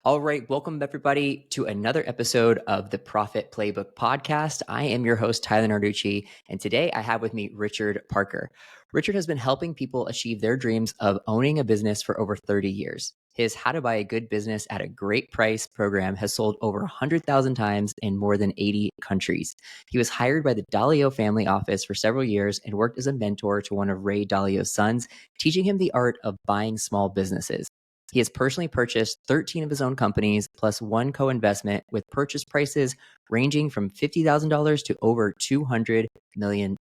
All right, welcome everybody to another episode of the Profit Playbook podcast. I am your host, Tyler Narducci, and today I have with me Richard Parker. Richard has been helping people achieve their dreams of owning a business for over 30 years. His How to Buy a Good Business at a Great Price program has sold over 100,000 times in more than 80 countries. He was hired by the Dalio family office for several years and worked as a mentor to one of Ray Dalio's sons, teaching him the art of buying small businesses. He has personally purchased 13 of his own companies plus one co-investment with purchase prices ranging from $50,000 to over $200 million.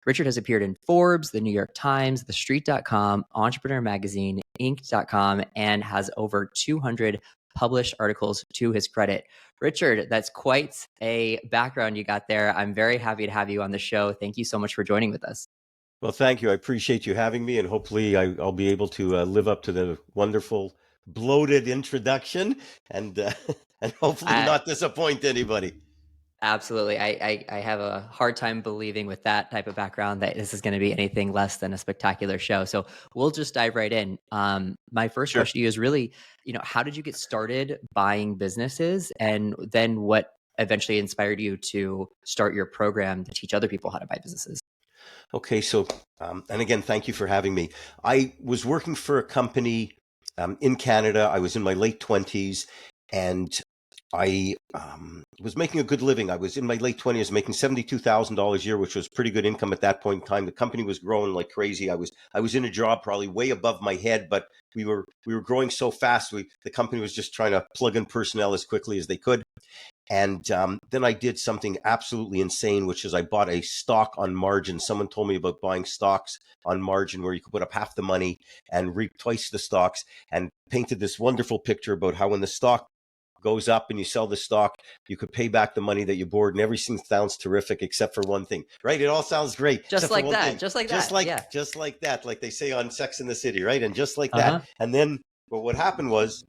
Richard has appeared in Forbes, the New York Times, TheStreet.com, Entrepreneur Magazine, Inc.com, and has over 200 published articles to his credit. Richard, that's quite a background you got there. I'm very happy to have you on the show. Thank you so much for joining with us. Well, thank you. I appreciate you having me, and hopefully I'll be able to live up to the wonderful bloated introduction and and hopefully not disappoint anybody. Absolutely. I have a hard time believing with that type of background that this is going to be anything less than a spectacular show. So we'll just dive right in. My first question to you is really, how did you get started buying businesses, and then what eventually inspired you to start your program to teach other people how to buy businesses? Okay, so and again, thank you for having me. I was working for a company in Canada. I was in my late 20s, and I was making a good living. I was in my late 20s, making $72,000 a year, which was pretty good income at that point in time. The company was growing like crazy. I was in a job probably way above my head, but we were growing so fast. The company was just trying to plug in personnel as quickly as they could. And then I did something absolutely insane, which is I bought a stock on margin. Someone told me about buying stocks on margin where you could put up half the money and reap twice the stocks, and painted this wonderful picture about how when the stock goes up and you sell the stock, you could pay back the money that you borrowed, and everything sounds terrific except for one thing, right? It all sounds great. Just like that. Thing. Just like that. Yeah. Just like that, like they say on Sex and the City, right? And just like that. And then, well, what happened was,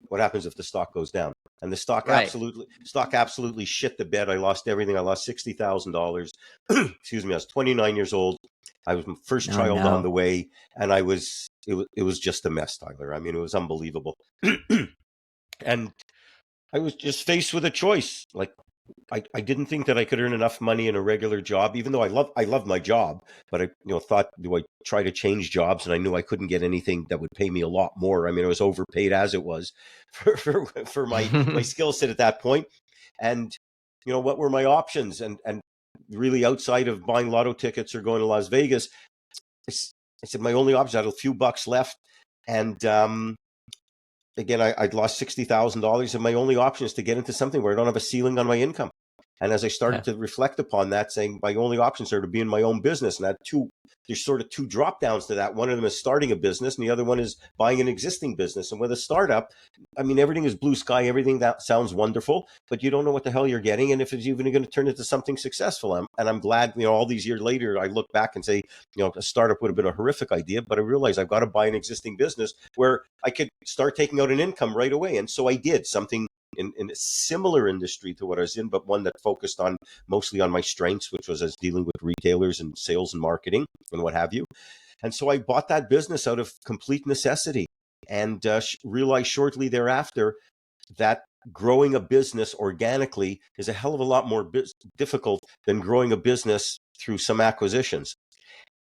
what happens if the stock goes down? And the stock absolutely shit the bed. I lost everything. I lost $60,000. Excuse me. I was 29 years old. I was my first child on the way, and it was just a mess, Tyler. I mean, it was unbelievable. And I was just faced with a choice. Like, I didn't think that I could earn enough money in a regular job, even though I love my job. But I thought, do I try to change jobs? And I knew I couldn't get anything that would pay me a lot more. I mean, I was overpaid as it was for my skill set at that point. And what were my options? And really, outside of buying lotto tickets or going to Las Vegas, I said my only option. I had a few bucks left, and again, I'd lost $60,000, and my only option is to get into something where I don't have a ceiling on my income. And as I started to reflect upon that, saying my only options are to be in my own business, and there's sort of two drop downs to that. One of them is starting a business, and the other one is buying an existing business. And with a startup, I mean, everything is blue sky, everything that sounds wonderful, but you don't know what the hell you're getting, and if it's even going to turn into something successful. And I'm glad, all these years later, I look back and say, a startup would have been a horrific idea, but I realized I've got to buy an existing business where I could start taking out an income right away. And so I did something in a similar industry to what I was in, but one that focused mostly on my strengths, which was as dealing with retailers and sales and marketing and what have you. And so I bought that business out of complete necessity, and realized shortly thereafter that growing a business organically is a hell of a lot more difficult than growing a business through some acquisitions.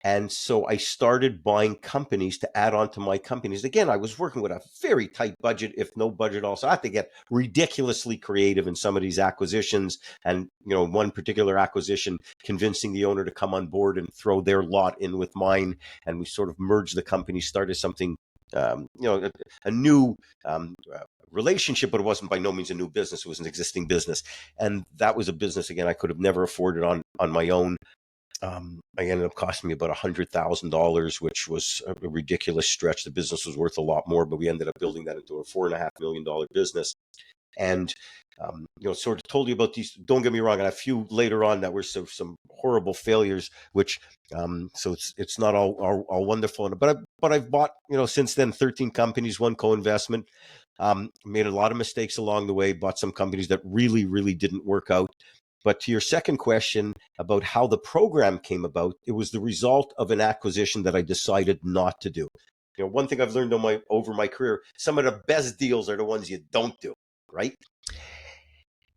And so I started buying companies to add on to my companies. Again, I was working with a very tight budget, if no budget also. I had to get ridiculously creative in some of these acquisitions. And, one particular acquisition, convincing the owner to come on board and throw their lot in with mine. And we sort of merged the company, started something, a new relationship, but it wasn't by no means a new business. It was an existing business. And that was a business, again, I could have never afforded on my own. I ended up costing me about $100,000, which was a ridiculous stretch. The business was worth a lot more, but we ended up building that into a $4.5 million business. And, sort of told you about these, don't get me wrong, and a few later on that were some horrible failures, which, so it's not all wonderful. But I've bought, since then, 13 companies, one co-investment, made a lot of mistakes along the way, bought some companies that really, really didn't work out. But to your second question about how the program came about, it was the result of an acquisition that I decided not to do. one thing I've learned over my career, some of the best deals are the ones you don't do, right?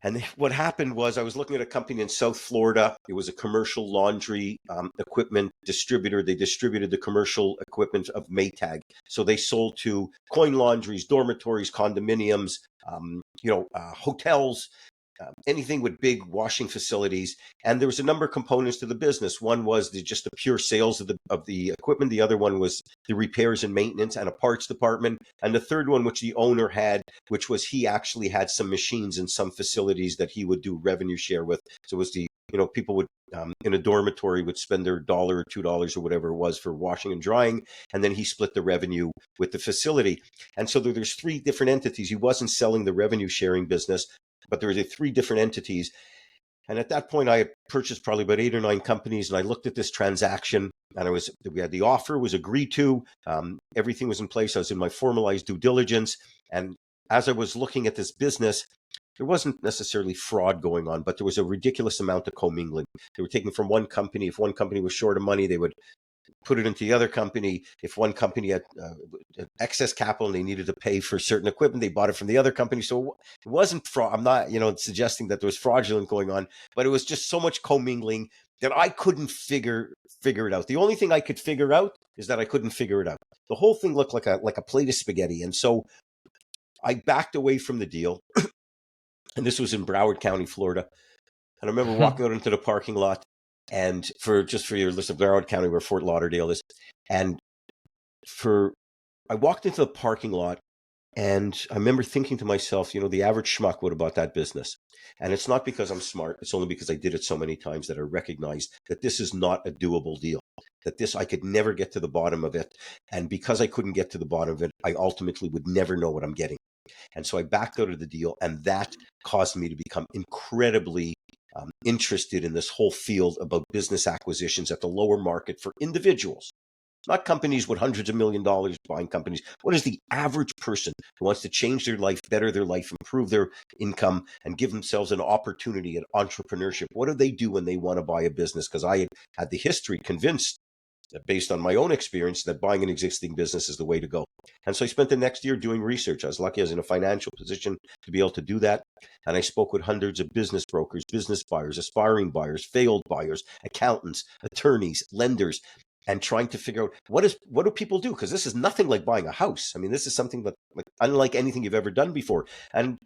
And what happened was I was looking at a company in South Florida. It was a commercial laundry equipment distributor. They distributed the commercial equipment of Maytag. So they sold to coin laundries, dormitories, condominiums, hotels, anything with big washing facilities. And there was a number of components to the business. One was just the pure sales of the equipment. The other one was the repairs and maintenance and a parts department. And the third one, which the owner had, which was he actually had some machines in some facilities that he would do revenue share with. So it was people would in a dormitory would spend their $1 or $2 or whatever it was for washing and drying, and then he split the revenue with the facility. And so there's three different entities. He wasn't selling the revenue sharing business, but there were three different entities. And at that point, I had purchased probably about 8 or 9 companies, and I looked at this transaction, and we had the offer was agreed to, everything was in place. I was in my formalized due diligence, and as I was looking at this business, there wasn't necessarily fraud going on, but there was a ridiculous amount of commingling. They were taking from one company. If one company was short of money, they would put it into the other company. If one company had excess capital and they needed to pay for certain equipment, they bought it from the other company. So it wasn't fraud. I'm not, suggesting that there was fraudulent going on, but it was just so much commingling that I couldn't figure it out. The only thing I could figure out is that I couldn't figure it out. The whole thing looked like a plate of spaghetti. And so I backed away from the deal. And this was in Broward County, Florida. And I remember walking out into the parking lot, and for your list of Broward County, where Fort Lauderdale is. And I walked into the parking lot, and I remember thinking to myself, the average schmuck would have bought that business. And it's not because I'm smart. It's only because I did it so many times that I recognized that this is not a doable deal, that I could never get to the bottom of it. And because I couldn't get to the bottom of it, I ultimately would never know what I'm getting. And so I backed out of the deal, and that caused me to become incredibly interested in this whole field about business acquisitions at the lower market for individuals, not companies with hundreds of $1 million buying companies. What is the average person who wants to change their life, better their life, improve their income, and give themselves an opportunity at entrepreneurship? What do they do when they want to buy a business? Because I had the history convinced, based on my own experience, that buying an existing business is the way to go. And so I spent the next year doing research. I was lucky I was in a financial position to be able to do that. And I spoke with hundreds of business brokers, business buyers, aspiring buyers, failed buyers, accountants, attorneys, lenders, and trying to figure out what do people do? Because this is nothing like buying a house. I mean, this is something that unlike anything you've ever done before. And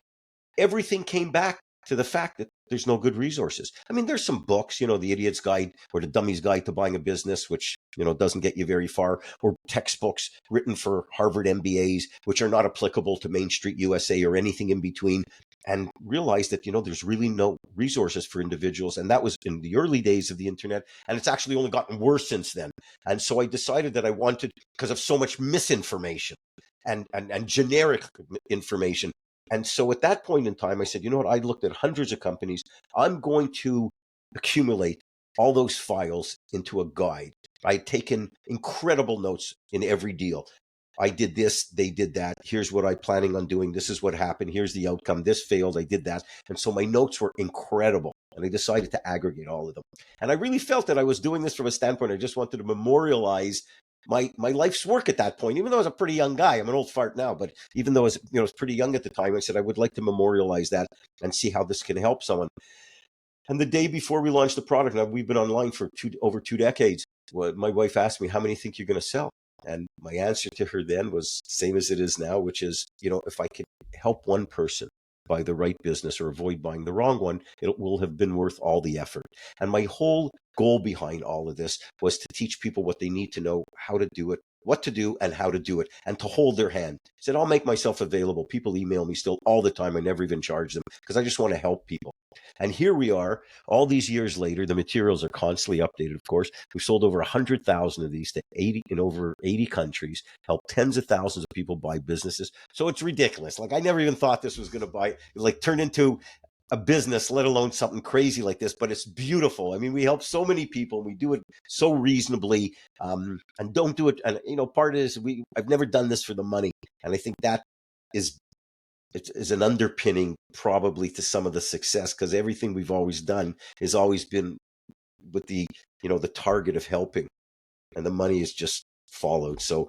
everything came back to the fact that there's no good resources. I mean, there's some books, The Idiot's Guide or The Dummy's Guide to Buying a Business, which, doesn't get you very far, or textbooks written for Harvard MBAs, which are not applicable to Main Street USA or anything in between, and realized that, there's really no resources for individuals. And that was in the early days of the internet. And it's actually only gotten worse since then. And so I decided that I wanted, because of so much misinformation and generic information. And so at that point in time, I said, I looked at hundreds of companies. I'm going to accumulate all those files into a guide. I had taken incredible notes in every deal. I did this, they did that. Here's what I'm planning on doing. This is what happened. Here's the outcome. This failed. I did that. And so my notes were incredible. And I decided to aggregate all of them. And I really felt that I was doing this from a standpoint. I just wanted to memorialize my life's work at that point, even though I was a pretty young guy. I'm an old fart now, but even though I was pretty young at the time, I said I would like to memorialize that and see how this can help someone. And the day before we launched the product, now we've been online for over 2 decades. My wife asked me, how many think you're going to sell? And my answer to her then was same as it is now, which is, if I could help one person buy the right business or avoid buying the wrong one, it will have been worth all the effort. And my whole goal behind all of this was to teach people what they need to know, how to do it, what to do, and how to do it, and to hold their hand. I said, I'll make myself available. People email me still all the time. I never even charge them because I just want to help people. And here we are, all these years later. The materials are constantly updated, of course. We've sold over 100,000 of these to over 80 countries, helped tens of thousands of people buy businesses. So it's ridiculous. Like, I never even thought this was going to turn into a business, let alone something crazy like this, but it's beautiful. I mean, we help so many people, and we do it so reasonably, and don't do it. And, part is I've never done this for the money. And I think that is an underpinning probably to some of the success, because everything we've always done has always been with the target of helping, and the money has just followed. So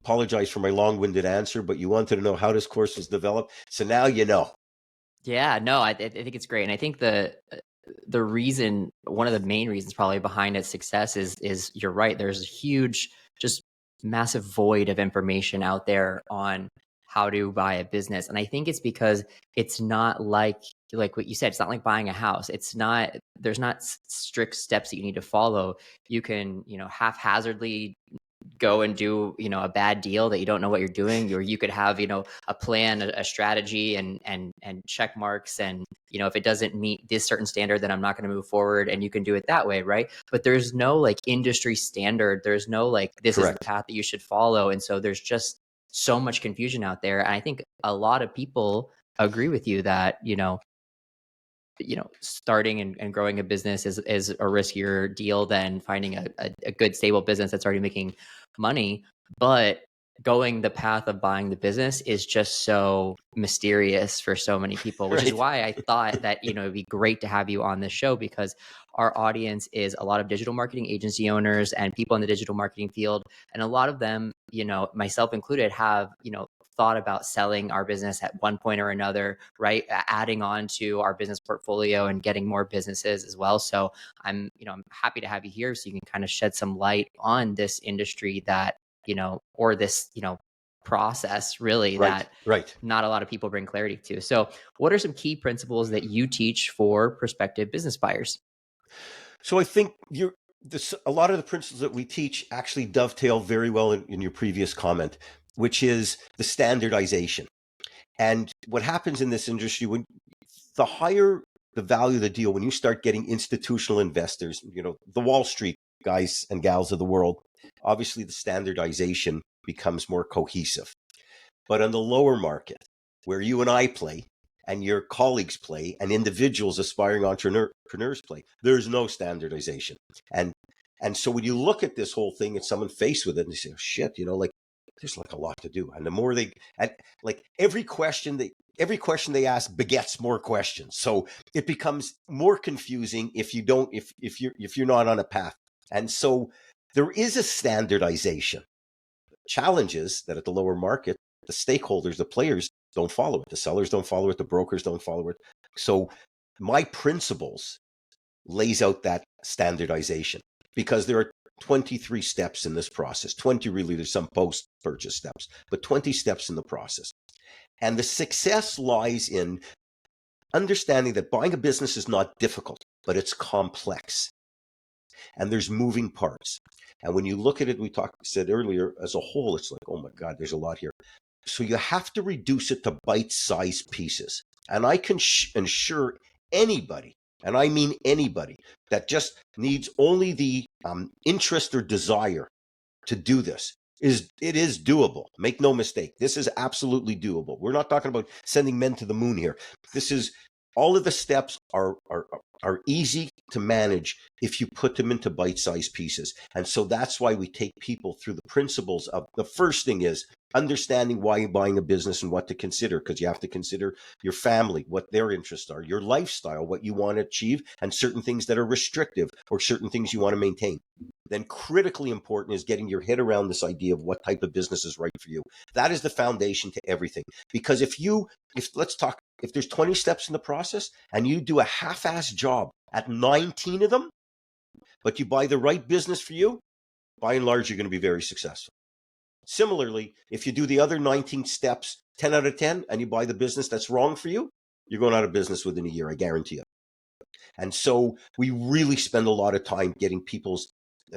apologize for my long-winded answer, but you wanted to know how this course was developed. So now you know. Yeah, no, I think it's great. And I think the reason, one of the main reasons probably behind its success is you're right. There's a huge, just massive void of information out there on how to buy a business. And I think it's because it's not like what you said, it's not like buying a house. It's not, there's not strict steps that you need to follow. You can, haphazardly go and do, a bad deal that you don't know what you're doing, or you could have, a plan, a strategy, and check marks. And, if it doesn't meet this certain standard, then I'm not going to move forward. And you can do it that way. Right. But there's no like industry standard. There's no like, this Correct. is the path that you should follow. And so there's just so much confusion out there. And I think a lot of people agree with you that, starting and growing a business is a riskier deal than finding a good stable business that's already making money. But going the path of buying the business is just so mysterious for so many people, which is why I thought that, it'd be great to have you on this show, because our audience is a lot of digital marketing agency owners and people in the digital marketing field. And a lot of them, myself included, have, thought about selling our business at one point or another, right? Adding on to our business portfolio and getting more businesses as well. So I'm happy to have you here so you can kind of shed some light on this industry that, or this, process really that not a lot of people bring clarity to. So what are some key principles that you teach for prospective business buyers? So I think a lot of the principles that we teach actually dovetail very well in your previous comment, which is the standardization. And what happens in this industry, when the higher the value of the deal, when you start getting institutional investors, the Wall Street guys and gals of the world, obviously the standardization becomes more cohesive. But on the lower market, where you and I play, and your colleagues play, and individuals, aspiring entrepreneurs play, there's no standardization. And so when you look at this whole thing and someone faced with it and they say, oh, shit, there's like a lot to do. And the more every question they ask begets more questions. So it becomes more confusing if you're not on a path. And so there is a standardization. Challenge is that at the lower market, the stakeholders, the players don't follow it. The sellers don't follow it. The brokers don't follow it. So my principles lays out that standardization, because there are 23 steps in this process. 20 really, there's some post-purchase steps, but 20 steps in the process. And the success lies in understanding that buying a business is not difficult, but it's complex. And there's moving parts. And when you look at it, said earlier, as a whole, it's like, oh my God, there's a lot here. So you have to reduce it to bite-sized pieces. And I can ensure anybody, and I mean anybody, that just needs only the interest or desire to do this, it is doable. Make no mistake. This is absolutely doable. We're not talking about sending men to the moon here. This is, all of the steps are easy to manage if you put them into bite-sized pieces. And so that's why we take people through the principles of, the first thing is understanding why you're buying a business and what to consider, because you have to consider your family, what their interests are, your lifestyle, what you want to achieve, and certain things that are restrictive or certain things you want to maintain. Then critically important is getting your head around this idea of what type of business is right for you. That is the foundation to everything. Because if there's 20 steps in the process and you do a half-ass job at 19 of them, but you buy the right business for you, by and large, you're going to be very successful. Similarly, if you do the other 19 steps 10 out of 10 and you buy the business that's wrong for you, you're going out of business within a year, I guarantee it. And so we really spend a lot of time getting people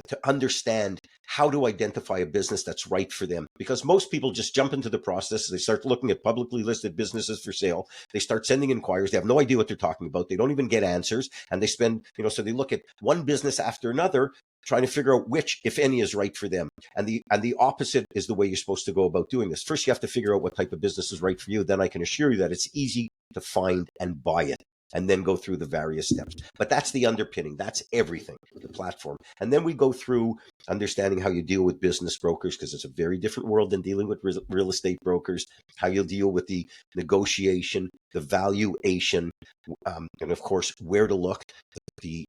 to understand how to identify a business that's right for them. Because most people just jump into the process. They start looking at publicly listed businesses for sale. They start sending inquiries. They have no idea what they're talking about. They don't even get answers. And they spend, so they look at one business after another, trying to figure out which, if any, is right for them. And the opposite is the way you're supposed to go about doing this. First, you have to figure out what type of business is right for you. Then I can assure you that it's easy to find and buy it. and then go through the various steps. But that's the underpinning. That's everything, the platform. And then we go through understanding how you deal with business brokers, because it's a very different world than dealing with real estate brokers, how you'll deal with the negotiation, the valuation, and of course, where to look, the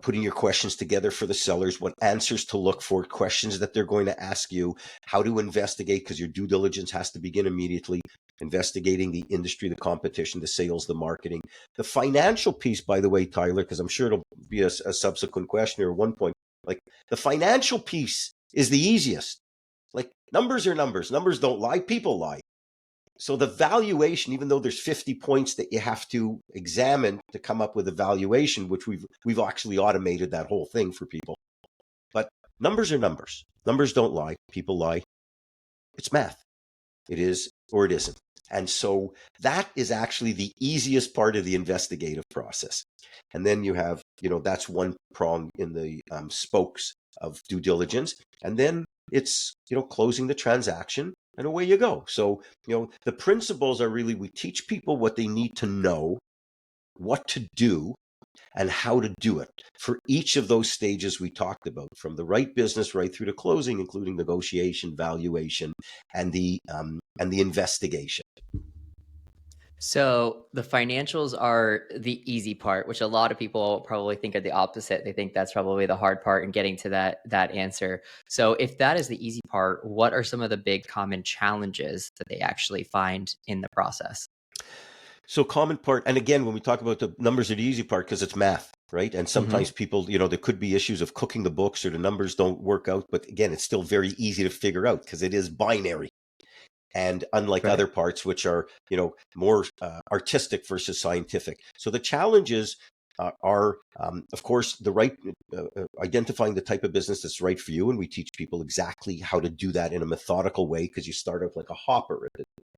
putting your questions together for the sellers, what answers to look for, questions that they're going to ask you, how to investigate, because your due diligence has to begin immediately, investigating the industry, the competition, the sales, the marketing. The financial piece, by the way, Tyler, because I'm sure it'll be a subsequent question or one point, like the financial piece is the easiest. Like numbers are numbers. Numbers don't lie. People lie. So the valuation, even though there's 50 points that you have to examine to come up with a valuation, which we've actually automated that whole thing for people. But numbers are numbers. Numbers don't lie. People lie. It's math. It is or it isn't. And so that is actually the easiest part of the investigative process. And then you have, that's one prong in the spokes of due diligence. And then it's, closing the transaction, and away you go. So, the principles are really, we teach people what they need to know, what to do, and how to do it for each of those stages we talked about, from the right business right through to closing, including negotiation, valuation, and the investigation. So the financials are the easy part, which a lot of people probably think are the opposite. They think that's probably the hard part in getting to that answer. So if that is the easy part, what are some of the big common challenges that they actually find in the process? So common part, and again, when we talk about the numbers are the easy part, because it's math, right? And sometimes people, there could be issues of cooking the books or the numbers don't work out. But again, it's still very easy to figure out because it is binary. And unlike other parts, which are, more artistic versus scientific. So the challenges are, of course, the right, identifying the type of business that's right for you. And we teach people exactly how to do that in a methodical way, because you start out like a hopper.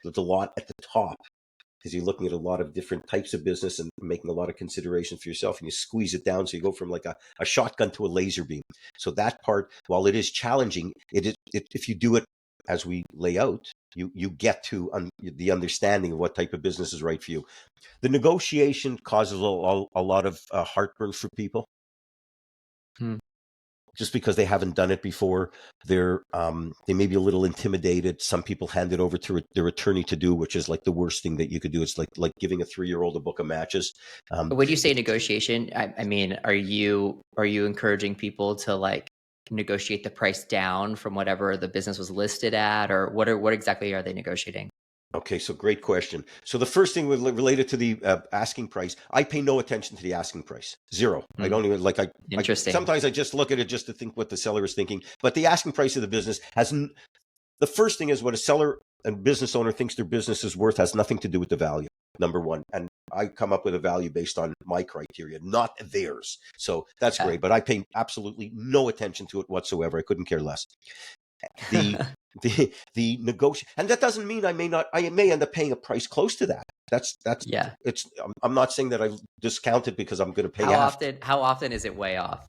There's a lot at the top, because you're looking at a lot of different types of business and making a lot of considerations for yourself, and you squeeze it down. So you go from like a shotgun to a laser beam. So that part, while it is challenging, if you do it as we lay out, you get to the understanding of what type of business is right for you. The negotiation causes a lot of heartburn for people. Just because they haven't done it before. They may be a little intimidated. Some people hand it over to their attorney to do, which is like the worst thing that you could do. It's like giving a 3-year-old a book of matches. When you say negotiation, I mean, are you encouraging people to like negotiate the price down from whatever the business was listed at, or what exactly are they negotiating? Okay, so great question. So the first thing related to the asking price, I pay no attention to the asking price. Zero. I don't even Interesting. Sometimes I just look at it just to think what the seller is thinking. But the asking price of the business the first thing is what a seller and business owner thinks their business is worth has nothing to do with the value, number one. And I come up with a value based on my criteria, not theirs. So that's great. But I pay absolutely no attention to it whatsoever. I couldn't care less. The negotiation, and that doesn't mean I may end up paying a price close to that. That's I'm not saying that I discount it because I'm going to pay how often is it way off?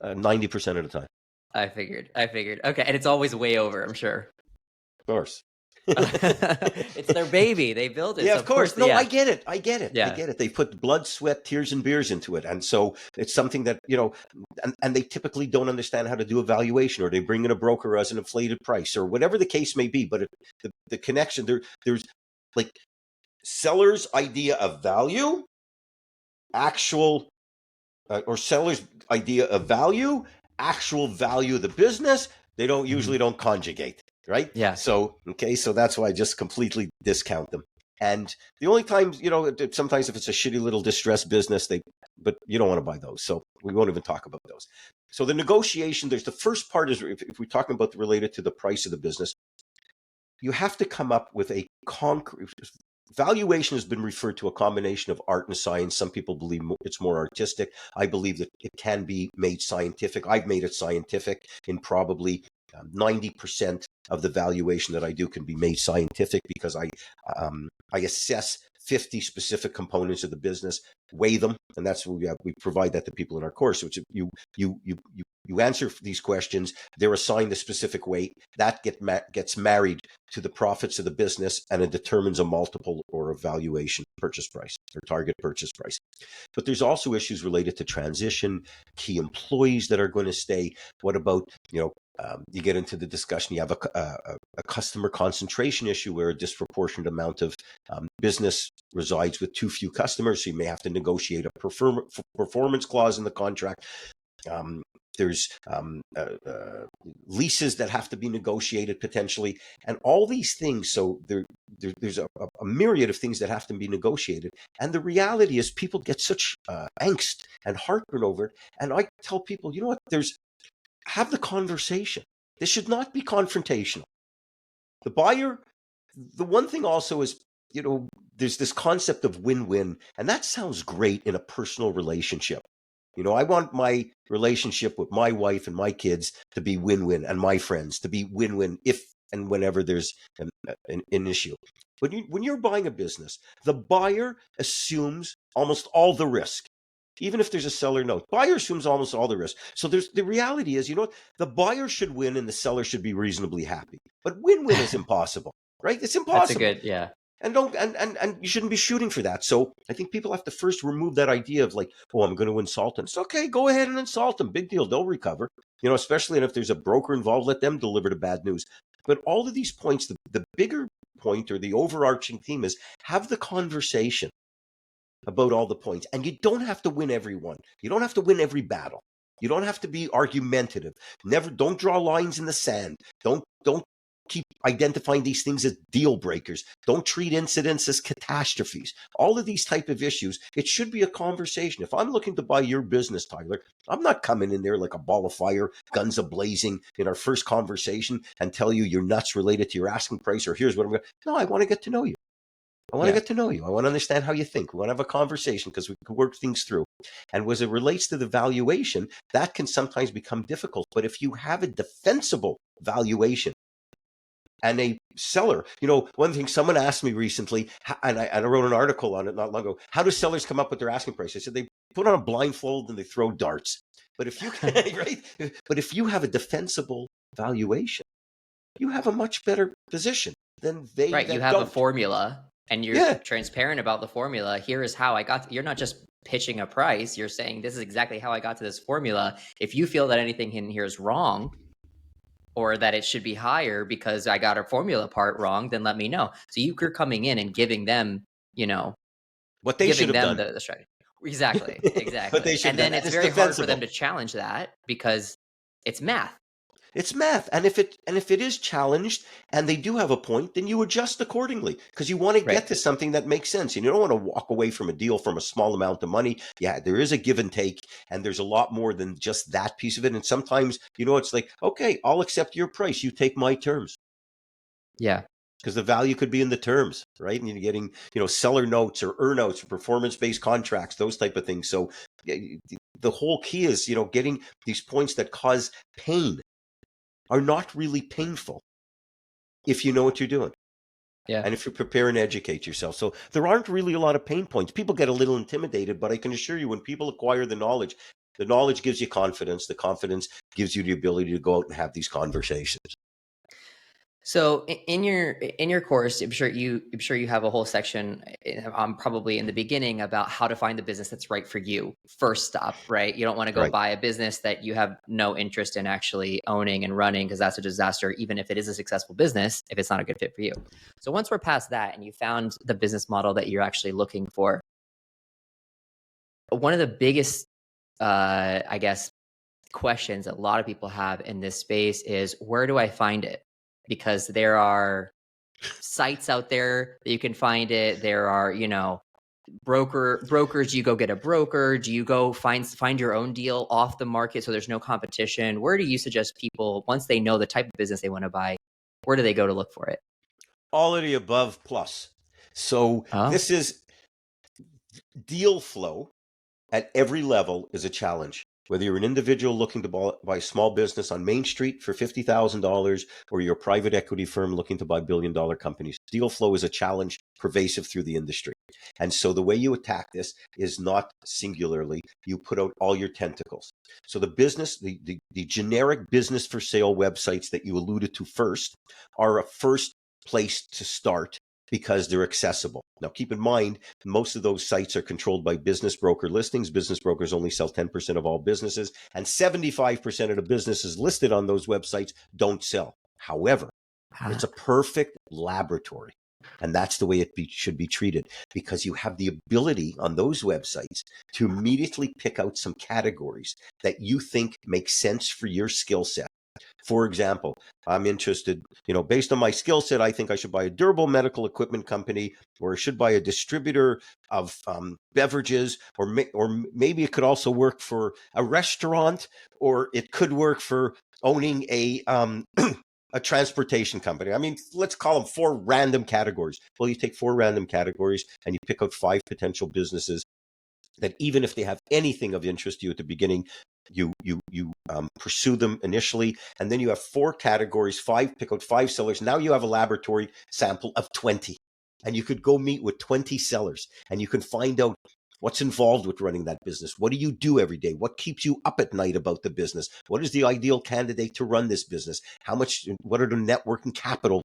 90% of the time. I figured. Okay, and it's always way over, I'm sure. Of course. It's their baby. They built it. Yeah, so of course. No, I get it. Yeah. I get it. They put blood, sweat, tears, and beers into it. And so it's something that, and they typically don't understand how to do a valuation, or they bring in a broker as an inflated price, or whatever the case may be. But the connection, there's like seller's idea of value, actual, or seller's idea of value, actual value of the business. They usually don't conjugate. Right? Yeah. So, so that's why I just completely discount them. And the only times, sometimes if it's a shitty little distressed business, but you don't want to buy those. So we won't even talk about those. So the negotiation, the first part is, if we're talking about related to the price of the business, you have to come up with a concrete. Valuation has been referred to a combination of art and science. Some people believe it's more artistic. I believe that it can be made scientific. I've made it scientific in probably 90% of the valuation that I do can be made scientific, because I assess 50 specific components of the business, weigh them, and that's what we provide that to people in our course. Which you You answer these questions, they're assigned a specific weight. That gets married to the profits of the business, and it determines a multiple or a valuation purchase price or target purchase price. But there's also issues related to transition, key employees that are going to stay. What about, you get into the discussion, you have a customer concentration issue where a disproportionate amount of business resides with too few customers. So you may have to negotiate a performance clause in the contract. There's leases that have to be negotiated potentially, and all these things. So there's a myriad of things that have to be negotiated. And the reality is people get such angst and heartburn over it. And I tell people, you know what, have the conversation. This should not be confrontational. The buyer, the one thing also is, there's this concept of win-win, and that sounds great in a personal relationship. I want my relationship with my wife and my kids to be win-win, and my friends to be win-win if and whenever there's an issue. But when you're buying a business, the buyer assumes almost all the risk. Even if there's a seller note, buyer assumes almost all the risk. So the reality is, the buyer should win and the seller should be reasonably happy. But win-win is impossible, right? It's impossible. That's a good, yeah. And and you shouldn't be shooting for that. So I think people have to first remove that idea of like, oh, I'm going to insult them. It's okay, go ahead and insult them. Big deal. They'll recover. Especially if there's a broker involved, let them deliver the bad news. But all of these points, the bigger point or the overarching theme is have the conversation about all the points. And you don't have to win every one. You don't have to win every battle. You don't have to be argumentative. Don't draw lines in the sand. Don't keep identifying these things as deal breakers. Don't treat incidents as catastrophes. All of these type of issues, it should be a conversation. If I'm looking to buy your business, Tyler, I'm not coming in there like a ball of fire, guns a-blazing in our first conversation and tell you you're nuts related to your asking price or here's what I'm going to. No, I want to get to know you. I want to get to know you. I want to understand how you think. We want to have a conversation because we can work things through. And as it relates to the valuation, that can sometimes become difficult. But if you have a defensible valuation, and a seller, one thing someone asked me recently, and I wrote an article on it not long ago, how do sellers come up with their asking price? I said, they put on a blindfold and they throw darts. But if you can, right? But if you have a defensible valuation, you have a much better position than they. Right. You have a formula and you're transparent about the formula. Here is how I got you're not just pitching a price. You're saying this is exactly how I got to this formula. If you feel that anything in here is wrong, or that it should be higher because I got a formula part wrong, then let me know. So you're coming in and giving them, what they should have done. The strategy. Exactly. But they should and then it's very hard for them to challenge that because it's math. It's math. And if it is challenged and they do have a point, then you adjust accordingly because you want to get to something that makes sense. And you don't want to walk away from a deal from a small amount of money. Yeah, there is a give and take, and there's a lot more than just that piece of it. And sometimes, it's like, okay, I'll accept your price. You take my terms. Yeah. Because the value could be in the terms, right? And you're getting, seller notes or earnouts or performance-based contracts, those type of things. So the whole key is, getting these points that cause pain are not really painful if you know what you're doing. Yeah. And if you prepare and educate yourself. So there aren't really a lot of pain points. People get a little intimidated, but I can assure you when people acquire the knowledge gives you confidence. The confidence gives you the ability to go out and have these conversations. So in your course, I'm sure you have a whole section, probably in the beginning, about how to find the business that's right for you. First stop, right? You don't want to go buy a business that you have no interest in actually owning and running, because that's a disaster, even if it is a successful business, if it's not a good fit for you. So once we're past that and you found the business model that you're actually looking for, one of the biggest, I guess, questions a lot of people have in this space is, where do I find it? Because there are sites out there that you can find it. There are, brokers. Do you go get a broker? Do you go find your own deal off the market so there's no competition? Where do you suggest people, once they know the type of business they want to buy, where do they go to look for it? All of the above plus. So This is deal flow at every level is a challenge. Whether you're an individual looking to buy a small business on Main Street for $50,000 or you're a private equity firm looking to buy billion-dollar companies, deal flow is a challenge pervasive through the industry. And so the way you attack this is not singularly. You put out all your tentacles. So the generic business for sale websites that you alluded to first are a first place to start because they're accessible. Now, keep in mind, most of those sites are controlled by business broker listings. Business brokers only sell 10% of all businesses, and 75% of the businesses listed on those websites don't sell. However, it's a perfect laboratory. And that's the way it should be treated, because you have the ability on those websites to immediately pick out some categories that you think make sense for your skill set. For example, I'm interested, based on my skill set, I think I should buy a durable medical equipment company, or I should buy a distributor of beverages, or maybe it could also work for a restaurant, or it could work for owning a transportation company. I mean, let's call them 4 random categories. Well, you take 4 random categories and you pick out 5 potential businesses that, even if they have anything of interest to you at the beginning, you pursue them initially, and then you have 4 categories, pick out 5 sellers. Now you have a laboratory sample of 20, and you could go meet with 20 sellers, and you can find out what's involved with running that business. What do you do every day? What keeps you up at night about the business? What is the ideal candidate to run this business? What are the networking capital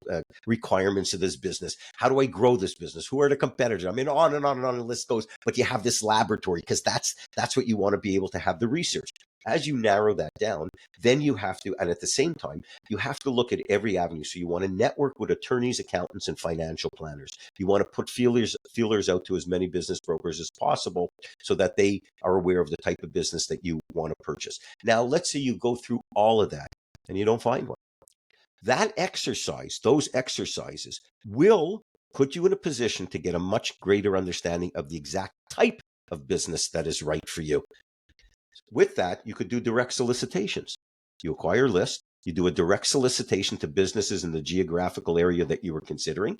requirements of this business? How do I grow this business? Who are the competitors? I mean, on and on and on the list goes, but you have this laboratory because that's what you want to be able to have the research. As you narrow that down, then you have to, and at the same time, you have to look at every avenue. So you want to network with attorneys, accountants, and financial planners. You want to put feelers out to as many business brokers as possible so that they are aware of the type of business that you want to purchase. Now, let's say you go through all of that and you don't find one. Those exercises will put you in a position to get a much greater understanding of the exact type of business that is right for you. With that, you could do direct solicitations. You acquire a list, you do a direct solicitation to businesses in the geographical area that you were considering.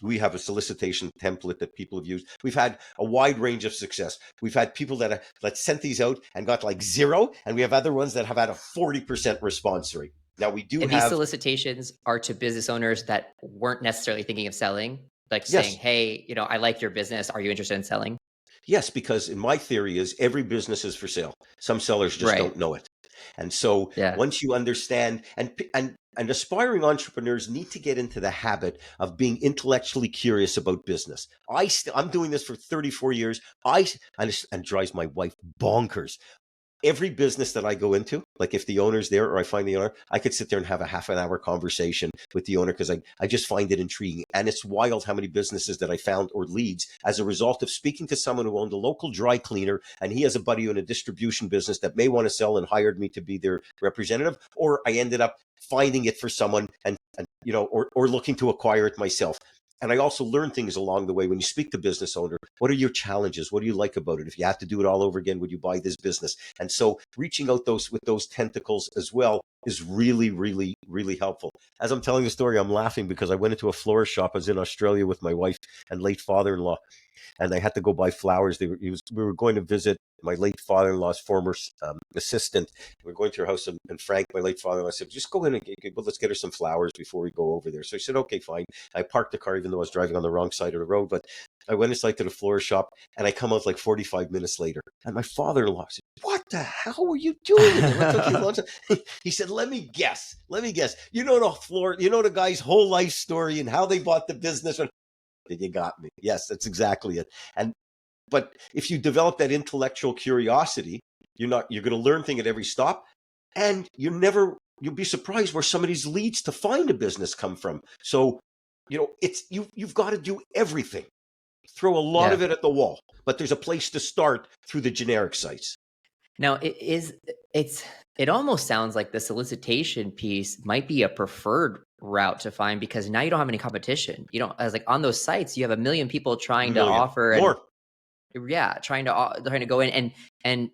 We have a solicitation template that people have used. We've had a wide range of success. We've had people that sent these out and got like 0, and we have other ones that have had a 40% response rate. Now we do and have— these solicitations are to business owners that weren't necessarily thinking of selling, like Yes. saying, hey, I like your business. Are you interested in selling? Yes, because in my theory is every business is for sale. Some sellers just don't know it. And so once you understand, and aspiring entrepreneurs need to get into the habit of being intellectually curious about business. I'm doing this for 34 years. And drives my wife bonkers. Every business that I go into, like if the owner's there or I find the owner, I could sit there and have a half an hour conversation with the owner because I just find it intriguing. And it's wild how many businesses that I found, or leads, as a result of speaking to someone who owned a local dry cleaner, and he has a buddy in a distribution business that may want to sell and hired me to be their representative, or I ended up finding it for someone and or looking to acquire it myself. And I also learn things along the way. When you speak to business owner, what are your challenges? What do you like about it? If you have to do it all over again, would you buy this business? And so reaching out with those tentacles as well is really, really, really helpful. As I'm telling the story, I'm laughing because I went into a florist shop. I was in Australia with my wife and late father-in-law, and I had to go buy flowers. We were going to visit my late father-in-law's former assistant. We were going to her house, and Frank, my late father-in-law, said, just go in and let's get her some flowers before we go over there. So I said, okay, fine. I parked the car, even though I was driving on the wrong side of the road, but I went inside to the florist shop, and I come out like 45 minutes later. And my father-in-law said, what the hell were you doing in there? What took you long time? He said, let me guess. You know the guy's whole life story and how they bought the business. You got me. Yes, that's exactly it. But if you develop that intellectual curiosity, you're going to learn things at every stop, and you'll be surprised where some of these leads to find a business come from. So, you've got to do everything. Throw a lot of it at the wall, but there's a place to start through the generic sites. Now, it almost sounds like the solicitation piece might be a preferred route to find, because now you don't have any competition. As like on those sites, you have a million people trying to offer more. Trying to go in, and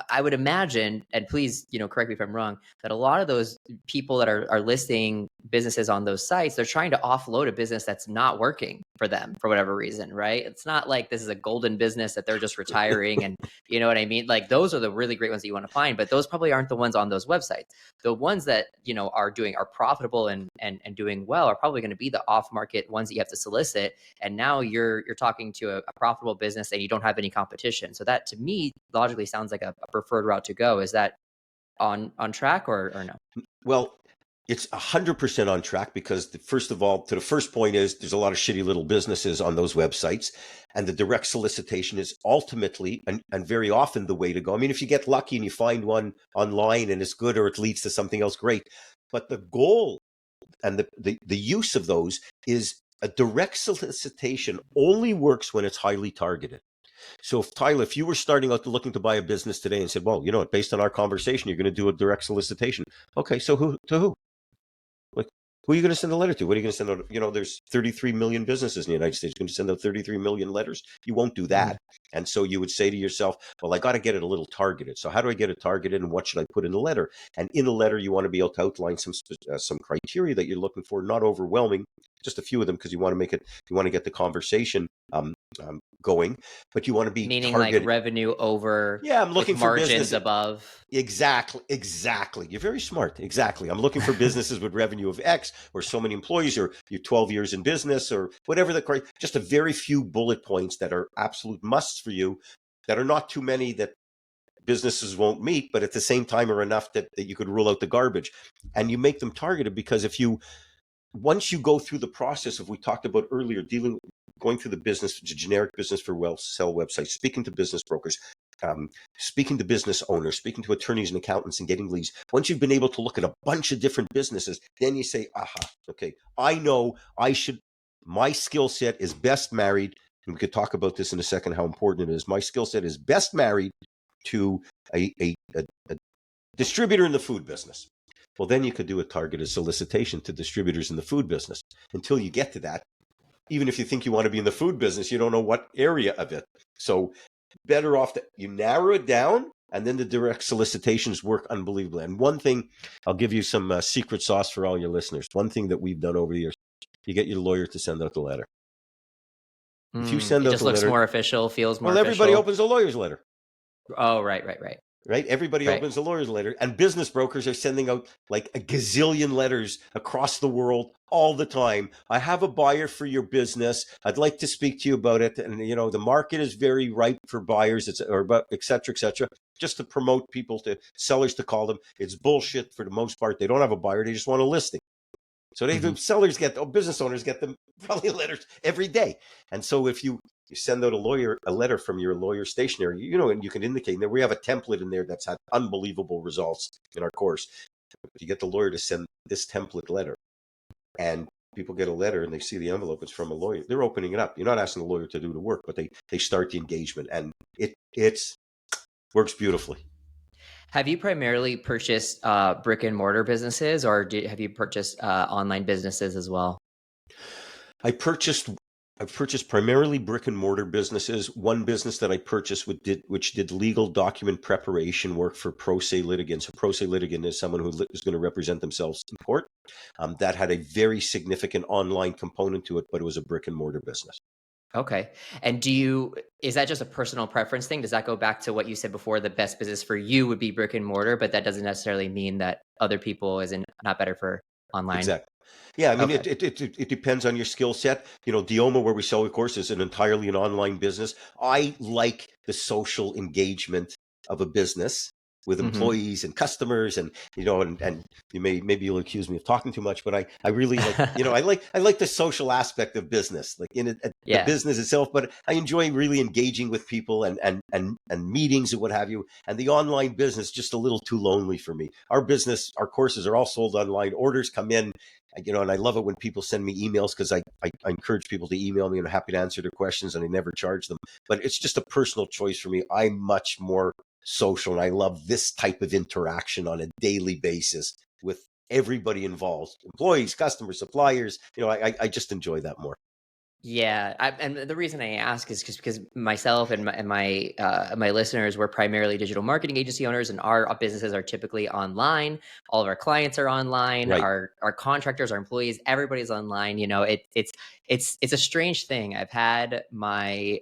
I would imagine, and please, correct me if I'm wrong, that a lot of those people that are listing businesses on those sites, they're trying to offload a business that's not working for them for whatever reason, right? It's not like this is a golden business that they're just retiring, and you know what I mean? Like those are the really great ones that you want to find, but those probably aren't the ones on those websites. The ones that, are profitable and doing well are probably going to be the off-market ones that you have to solicit. And now you're talking to a profitable business and you don't have any competition. So that to me logically sounds like a a preferred route to go. Is that on track or no? Well, it's 100% on track because first of all, to the first point is there's a lot of shitty little businesses on those websites, and the direct solicitation is ultimately and very often the way to go. I mean, if you get lucky and you find one online and it's good or it leads to something else, great. But the goal and the use of those is a direct solicitation only works when it's highly targeted. So if Tyler, if you were starting out looking to buy a business today and said, well, you know what, based on our conversation, you're going to do a direct solicitation. Okay, so who to who? Like, who are you going to send a letter to? What are you going to send out? You know, there's 33 million businesses in the United States. You're going to send out 33 million letters? You won't do that. And so you would say to yourself, well, I got to get it a little targeted. So how do I get it targeted and what should I put in the letter? And in the letter, you want to be able to outline some criteria that you're looking for, not overwhelming, just a few of them, because you want to get the conversation going, but you want to be meaning targeted. Like revenue over, yeah, I'm looking for margins business above. Exactly. You're very smart. Exactly. I'm looking for businesses with revenue of X or so many employees or you're 12 years in business or whatever just a very few bullet points that are absolute musts for you that are not too many that businesses won't meet, but at the same time are enough that you could rule out the garbage. And you make them targeted because once you go through the process of we talked about earlier, going through the business, generic business for sell websites, speaking to business brokers, speaking to business owners, speaking to attorneys and accountants and getting leads. Once you've been able to look at a bunch of different businesses, then you say, aha, okay, I know my skill set is best married. And we could talk about this in a second, how important it is. My skill set is best married to a distributor in the food business. Well, then you could do a targeted solicitation to distributors in the food business. Until you get to that, even if you think you want to be in the food business, you don't know what area of it. So better off that you narrow it down, and then the direct solicitations work unbelievably. And one thing, I'll give you some secret sauce for all your listeners. One thing that we've done over the years, you get your lawyer to send out the letter. If you send it out just the looks letter, more official, feels more well, everybody official. opens a lawyer's letter. Oh, right. Right? Everybody opens a lawyer's letter, and business brokers are sending out like a gazillion letters across the world all the time. I have a buyer for your business. I'd like to speak to you about it. And, you know, the market is very ripe for buyers, et cetera, just to promote sellers to call them. It's bullshit for the most part. They don't have a buyer. They just want a listing. So business owners get them probably letters every day. And so if you send out a letter from your lawyer stationery, you know, and you can indicate that we have a template in there that's had unbelievable results in our course. You get the lawyer to send this template letter, and people get a letter and they see the envelope, it's from a lawyer. They're opening it up. You're not asking the lawyer to do the work, but they start the engagement, and it works beautifully. Have you primarily purchased brick and mortar businesses, or have you purchased online businesses as well? I've purchased primarily brick and mortar businesses. One business that I purchased which did legal document preparation work for pro se litigants. A pro se litigant is someone who is going to represent themselves in court. That had a very significant online component to it, but it was a brick and mortar business. Okay. And is that just a personal preference thing? Does that go back to what you said before? The best business for you would be brick and mortar, but that doesn't necessarily mean that other people not better for online. Exactly. Yeah, I mean, Okay. it depends on your skill set. You know, Dioma, where we sell, of course, is entirely an online business. I like the social engagement of a business with employees and customers, and you know, and maybe you'll accuse me of talking too much, but I really like, you know, I like the social aspect of business, like in the business itself, but I enjoy really engaging with people and meetings and what have you. And the online business just a little too lonely for me. Our courses are all sold online. Orders come in, you know, and I love it when people send me emails because I encourage people to email me and I'm happy to answer their questions and I never charge them. But it's just a personal choice for me. I'm much more social, and I love this type of interaction on a daily basis with everybody involved, employees, customers, suppliers. You know, I just enjoy that more. Yeah, and the reason I ask is just because myself and my listeners, we're primarily digital marketing agency owners, and our businesses are typically online. All of our clients are online. Right. Our contractors, our employees, everybody's online. You know, it's a strange thing. I've had my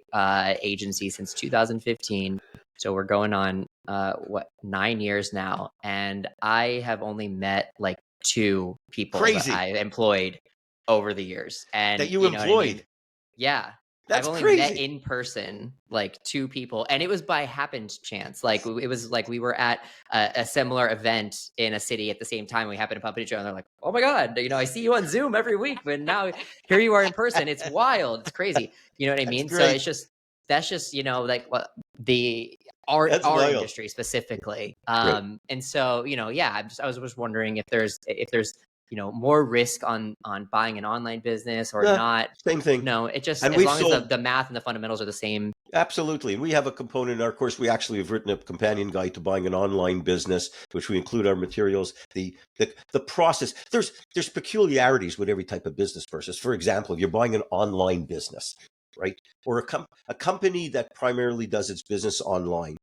agency since 2015, so we're going on 9 years now, and I have only met like 2 people that I employed over the years, and that you know employed. what I mean? Yeah. I've That's only met crazy. in person like 2 people, and it was by chance. Like it was like we were at a similar event in a city at the same time. We happened to bump into each other, and they're like, "Oh my god, I see you on Zoom every week, but now here you are in person. It's wild. It's crazy." You know what I That's mean? So great. it's just that's just like what the That's our wild. industry specifically. Right. And so yeah, I was just wondering if there's more risk on buying an online business or Yeah, not. same thing. No, it just, And as we've long as sold. the math and the fundamentals are the same. Absolutely. And we have a component in our course. We actually have written a companion guide to buying an online business, which we include our materials, the process. There's peculiarities with every type of business process. For example, if you're buying an online business, right? Or a company that primarily does its business online.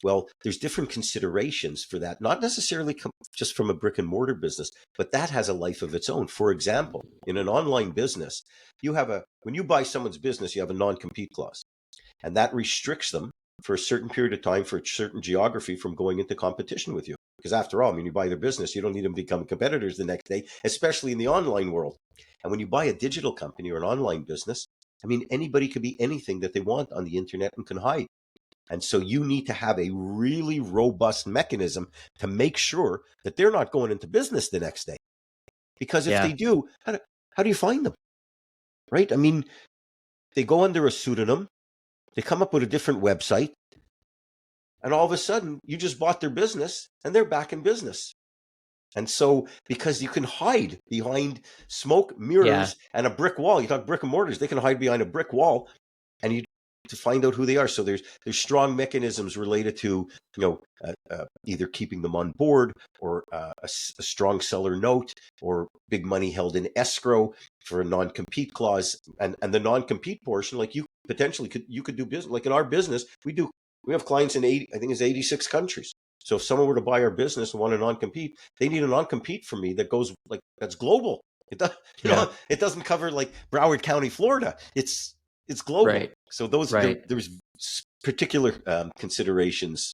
Well, there's different considerations for that, not necessarily just from a brick and mortar business, but that has a life of its own. For example, in an online business, when you buy someone's business, you have a non-compete clause. And that restricts them for a certain period of time, for a certain geography, from going into competition with you. Because after all, I mean, you buy their business, you don't need them to become competitors the next day, especially in the online world. And when you buy a digital company or an online business, I mean, anybody could be anything that they want on the internet and can hide. And so you need to have a really robust mechanism to make sure that they're not going into business the next day. Because if Yeah. they do, how do you find them? Right? I mean, they go under a pseudonym, they come up with a different website, and all of a sudden you just bought their business and they're back in business. And so, because you can hide behind smoke, Yeah. mirrors, and a brick wall, you talk brick and mortars, they can hide behind a brick wall, and you to find out who they are. So there's strong mechanisms related to either keeping them on board, or a strong seller note, or big money held in escrow for a non-compete clause. And the non-compete portion, like you potentially could do business, like in our business, we have clients in 80, I think it's 86 countries. So if someone were to buy our business and want a non-compete, they need a non-compete from me that goes that's global. It does, Yeah. it doesn't cover like Broward County, Florida. It's global. Right. So Right. there's particular considerations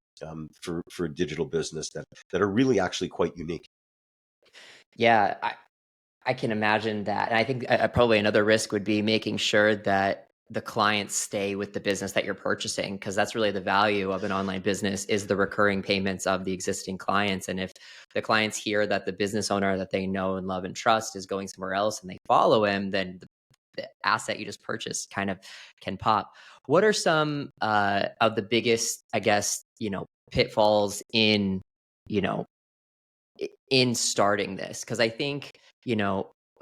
for a digital business that are really actually quite unique. Yeah. I can imagine that. And I think probably another risk would be making sure that the clients stay with the business that you're purchasing, because that's really the value of an online business, is the recurring payments of the existing clients. And if the clients hear that the business owner that they know and love and trust is going somewhere else and they follow him, then the asset you just purchased kind of can pop. What are some of the biggest, I guess, pitfalls you know, in starting this? Because I think,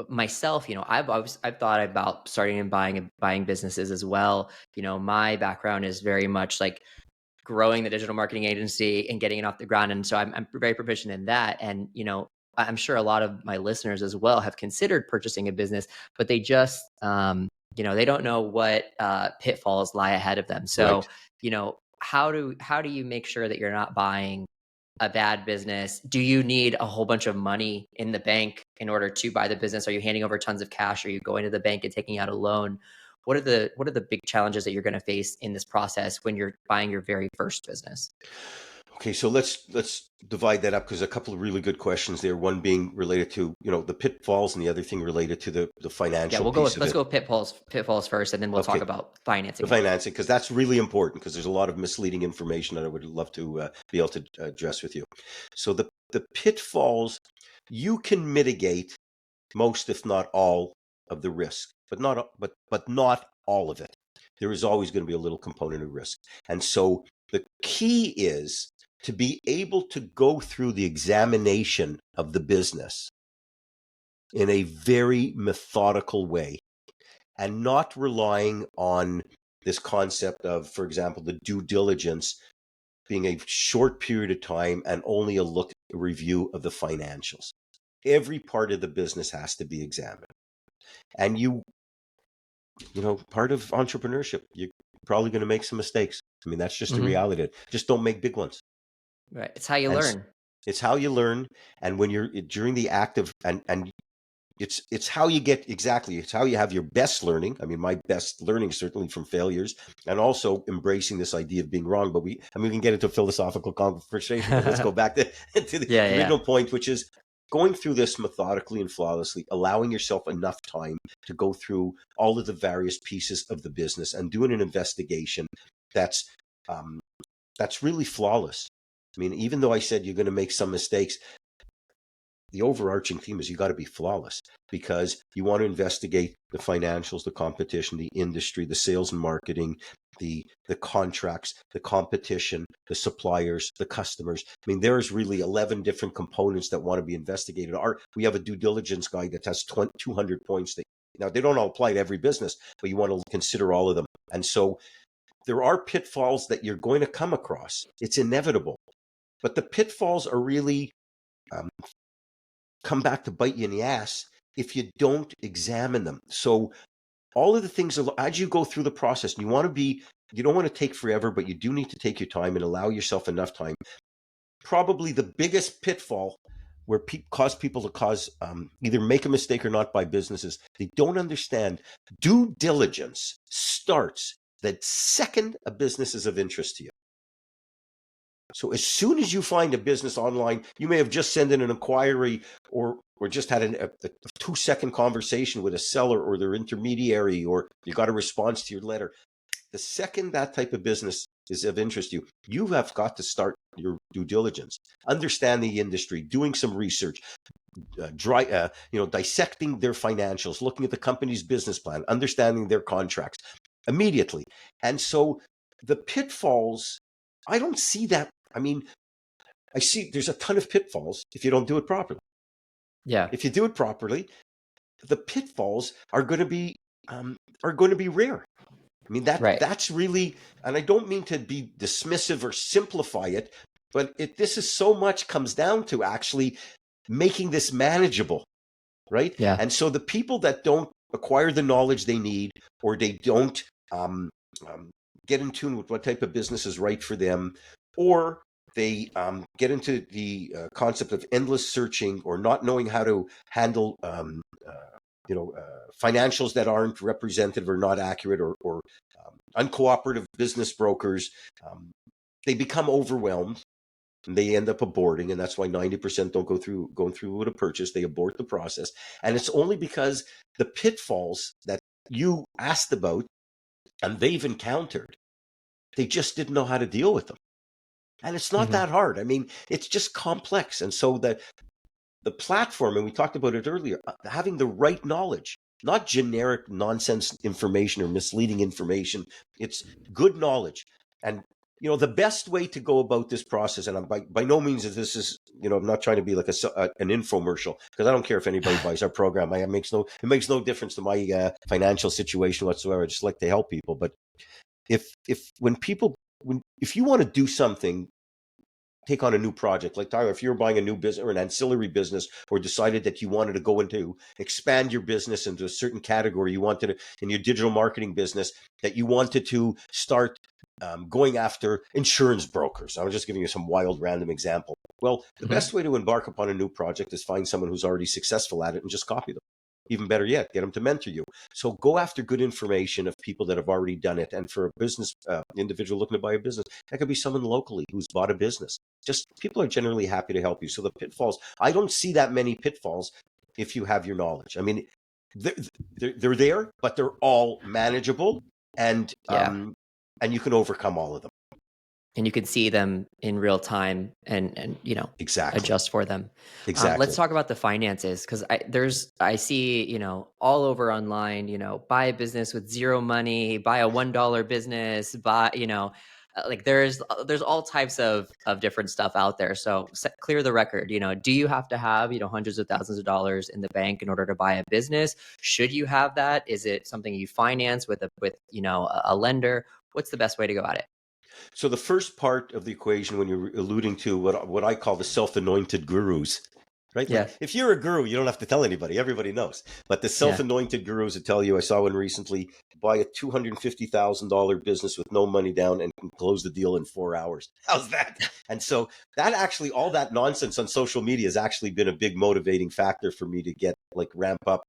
myself, I've thought about starting and buying businesses as well. My background is very much like growing the digital marketing agency and getting it off the ground. And so I'm very proficient in that. And, I'm sure a lot of my listeners as well have considered purchasing a business, but they just, they don't know what pitfalls lie ahead of them. Right. So, how do you make sure that you're not buying a bad business? Do you need a whole bunch of money in the bank in order to buy the business? Are you handing over tons of cash? Are you going to the bank and taking out a loan? What are the big challenges that you're going to face in this process when you're buying your very first business? Okay, so let's divide that up, because a couple of really good questions there. One being related to the pitfalls, and the other thing related to the Yeah, financial piece of let's it. go pitfalls first, and then we'll talk Okay, about the financing it. financing, because that's really important, because there's a lot of misleading information that I would love to be able to address with you. So the pitfalls, you can mitigate most, if not all, of the risk, but not all of it. There is always going to be a little component of risk. And so the key is to be able to go through the examination of the business in a very methodical way, and not relying on this concept of, for example, the due diligence being a short period of time and only a review of the financials. Every part of the business has to be examined. And part of entrepreneurship, you're probably going to make some mistakes. I mean, that's just the Hmm. reality. Just don't make big ones. Right. It's how you And learn. it's how you learn. And when you're during the act of, and it's how you get, exactly, it's how you have your best learning. I mean, my best learning is certainly from failures, and also embracing this idea of being wrong. But we can get into a philosophical conversation, but let's go back to the Yeah. original point, which is going through this methodically and flawlessly, allowing yourself enough time to go through all of the various pieces of the business and doing an investigation that's really flawless. I mean, even though I said you're going to make some mistakes, the overarching theme is you got to be flawless, because you want to investigate the financials, the competition, the industry, the sales and marketing, the contracts, the competition, the suppliers, the customers. I mean, there's really 11 different components that want to be investigated. We have a due diligence guide that has 200 points. Now, they don't all apply to every business, but you want to consider all of them. And so there are pitfalls that you're going to come across. It's inevitable. But the pitfalls are really come back to bite you in the ass if you don't examine them. So all of the things, as you go through the process, you don't want to take forever, but you do need to take your time and allow yourself enough time. Probably the biggest pitfall where cause people to either make a mistake or not buy businesses, they don't understand due diligence starts the second a business is of interest to you. So as soon as you find a business online, you may have just sent in an inquiry or just had a 2-second conversation with a seller or their intermediary, or you got a response to your letter. The second that type of business is of interest to you, you have got to start your due diligence, understand the industry, doing some research, dissecting their financials, looking at the company's business plan, understanding their contracts immediately. And so the pitfalls, I don't see that. I mean, I see there's a ton of pitfalls if you don't do it properly. Yeah. If you do it properly, the pitfalls are going to be rare. I mean, that's really, and I don't mean to be dismissive or simplify it, but this is so much comes down to actually making this manageable, right? Yeah. And so the people that don't acquire the knowledge they need, or they don't get in tune with what type of business is right for them, or they get into the concept of endless searching, or not knowing how to handle financials that aren't representative or not accurate, or uncooperative business brokers, they become overwhelmed and they end up aborting. And that's why 90% don't going through with a purchase. They abort the process. And it's only because the pitfalls that you asked about and they've encountered, they just didn't know how to deal with them. And it's not that hard. I mean, it's just complex. And so the platform, and we talked about it earlier, having the right knowledge, not generic nonsense information or misleading information. It's good knowledge. And, the best way to go about this process, and I'm by no means is this is, I'm not trying to be like an infomercial, because I don't care if anybody buys our program. It makes no difference to my financial situation whatsoever. I just like to help people. But if you want to do something, take on a new project, like Tyler, if you're buying a new business or an ancillary business, or decided that you wanted to go into expand your business into a certain category, you wanted to, in your digital marketing business, that you wanted to start going after insurance brokers. I'm just giving you some wild random example. Well, the best way to embark upon a new project is find someone who's already successful at it and just copy them. Even better yet, get them to mentor you. So go after good information of people that have already done it. And for a business individual looking to buy a business, that could be someone locally who's bought a business. Just people are generally happy to help you. So the pitfalls, I don't see that many pitfalls if you have your knowledge. I mean, they're there, but they're all manageable, and you can overcome all of them. And you can see them in real time and exactly adjust for them. Exactly. Let's talk about the finances, because I see all over online, buy a business with zero money, buy a $1 business, buy there's all types of different stuff out there. So clear the record. Do you have to have hundreds of thousands of dollars in the bank in order to buy a business? Should you have that? Is it something you finance with a lender? What's the best way to go at it? So the first part of the equation, when you're alluding to what I call the self-anointed gurus, right? Yeah. Like, if you're a guru, you don't have to tell anybody. Everybody knows. But the self-anointed gurus that tell you, I saw one recently, buy a $250,000 business with no money down and can close the deal in 4 hours. How's that? And so that actually, all that nonsense on social media has actually been a big motivating factor for me to ramp up,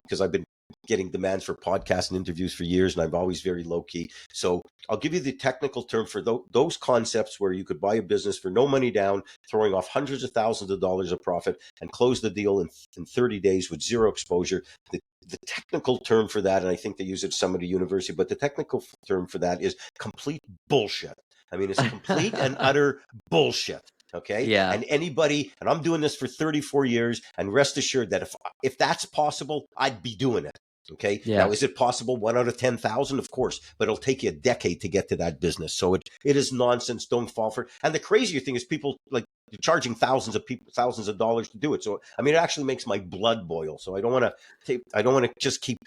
because I've been getting demands for podcasts and interviews for years, and I'm always very low key. So I'll give you the technical term for those concepts where you could buy a business for no money down, throwing off hundreds of thousands of dollars of profit, and close the deal in 30 days with zero exposure. The technical term for that, and I think they use it at some of the university, but the technical term for that is complete bullshit. I mean, it's complete and utter bullshit. Okay. Yeah. And anybody, and I'm doing this for 34 years, and rest assured that if that's possible, I'd be doing it. Okay. Yeah. Now, is it possible 1 out of 10,000? Of course, but it'll take you a decade to get to that business. So it is nonsense. Don't fall for it. And the crazier thing is people like charging thousands of dollars to do it. So, I mean, it actually makes my blood boil. So I don't want to just keep,